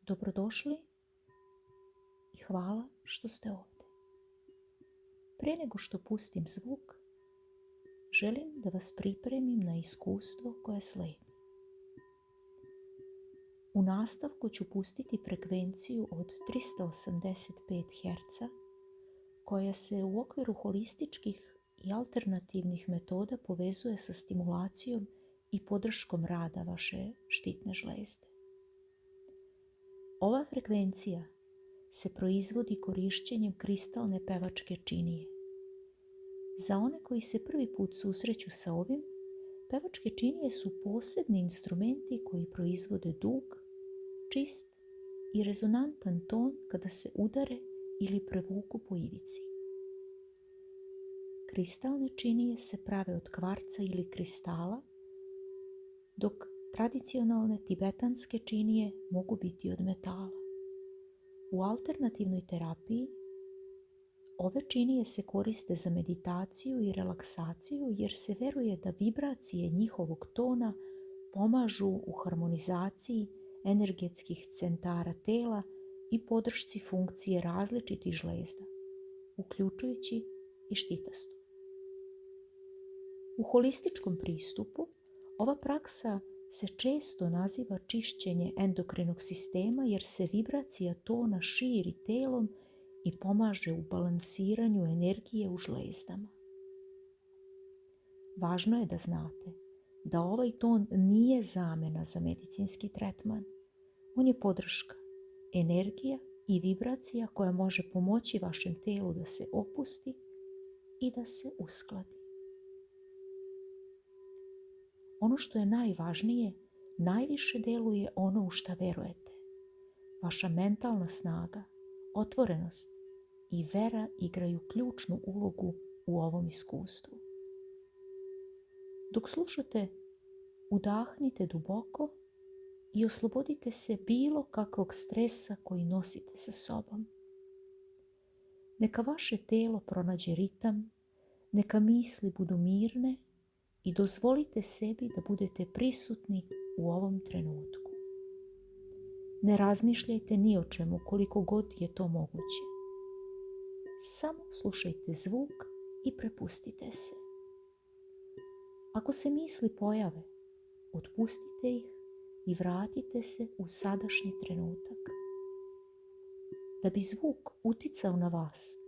Dobrodošli i hvala što ste ovdje. Prije nego što pustim zvuk, želim da vas pripremim na iskustvo koje slijedi. U nastavku ću pustiti frekvenciju od 385 Hz koja se u okviru holističkih i alternativnih metoda povezuje sa stimulacijom i podrškom rada vaše štitne žlijezde. Ova frekvencija se proizvodi korišćenjem kristalne pevačke činije. Za one koji se prvi put susreću sa ovim, pevačke činije su posebni instrumenti koji proizvode dug, čist i rezonantan ton kada se udare ili prevuku po ivici. Kristalne činije se prave od kvarca ili kristala, dok tradicionalne tibetanske činije mogu biti od metala. U alternativnoj terapiji ove činije se koriste za meditaciju i relaksaciju jer se veruje da vibracije njihovog tona pomažu u harmonizaciji energetskih centara tela i podršci funkcije različitih žlijezda, uključujući i štitastu. U holističkom pristupu ova praksa se često naziva čišćenje endokrinog sistema jer se vibracija tona širi telom i pomaže u balansiranju energije u žlijezdama. Važno je da znate da ovaj ton nije zamjena za medicinski tretman. On je podrška, energija i vibracija koja može pomoći vašem telu da se opusti i da se uskladi. Ono što je najvažnije, najviše deluje ono u šta verujete. Vaša mentalna snaga, otvorenost i vera igraju ključnu ulogu u ovom iskustvu. Dok slušate, udahnite duboko i oslobodite se bilo kakvog stresa koji nosite sa sobom. Neka vaše telo pronađe ritam, neka misli budu mirne i dozvolite sebi da budete prisutni u ovom trenutku. Ne razmišljajte ni o čemu koliko god je to moguće. Samo slušajte zvuk i prepustite se. Ako se misli pojave, otpustite ih i vratite se u sadašnji trenutak. Da bi zvuk uticao na vas,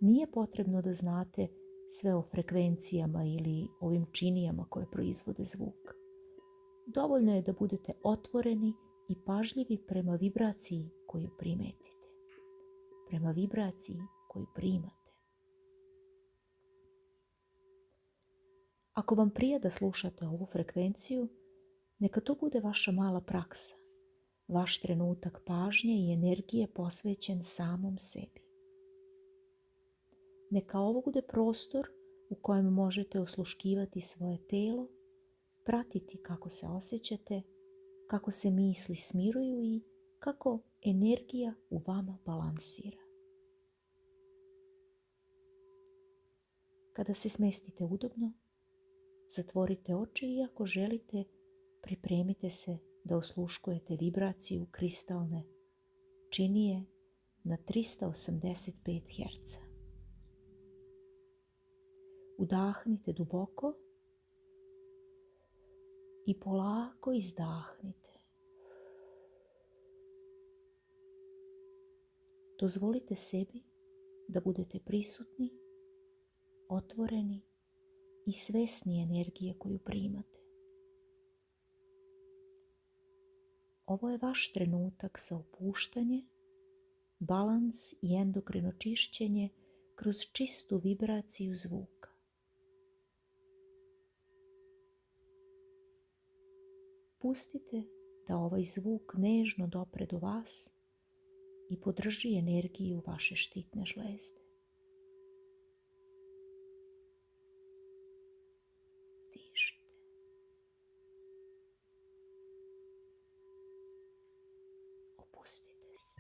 nije potrebno da znate sve o frekvencijama ili ovim činijama koje proizvode zvuk. Dovoljno je da budete otvoreni i pažljivi prema vibraciji koju primetite, prema vibraciji koju primate. Ako vam prija da slušate ovu frekvenciju, neka to bude vaša mala praksa, vaš trenutak pažnje i energije posvećen samom sebi. Neka ovo bude prostor u kojem možete osluškivati svoje telo, pratiti kako se osjećate, kako se misli smiruju i kako energija u vama balansira. Kada se smestite udobno, zatvorite oči i ako želite, pripremite se da osluškujete vibraciju kristalne činije na 385 Hz. Udahnite duboko i polako izdahnite. Dozvolite sebi da budete prisutni, otvoreni i svesni energije koju primate. Ovo je vaš trenutak za opuštanje, balans i endokrino čišćenje kroz čistu vibraciju zvuka. Pustite da ovaj zvuk nežno dopre do vas i podrži energiju vaše štitne žlijezde. Dišite. Opustite se.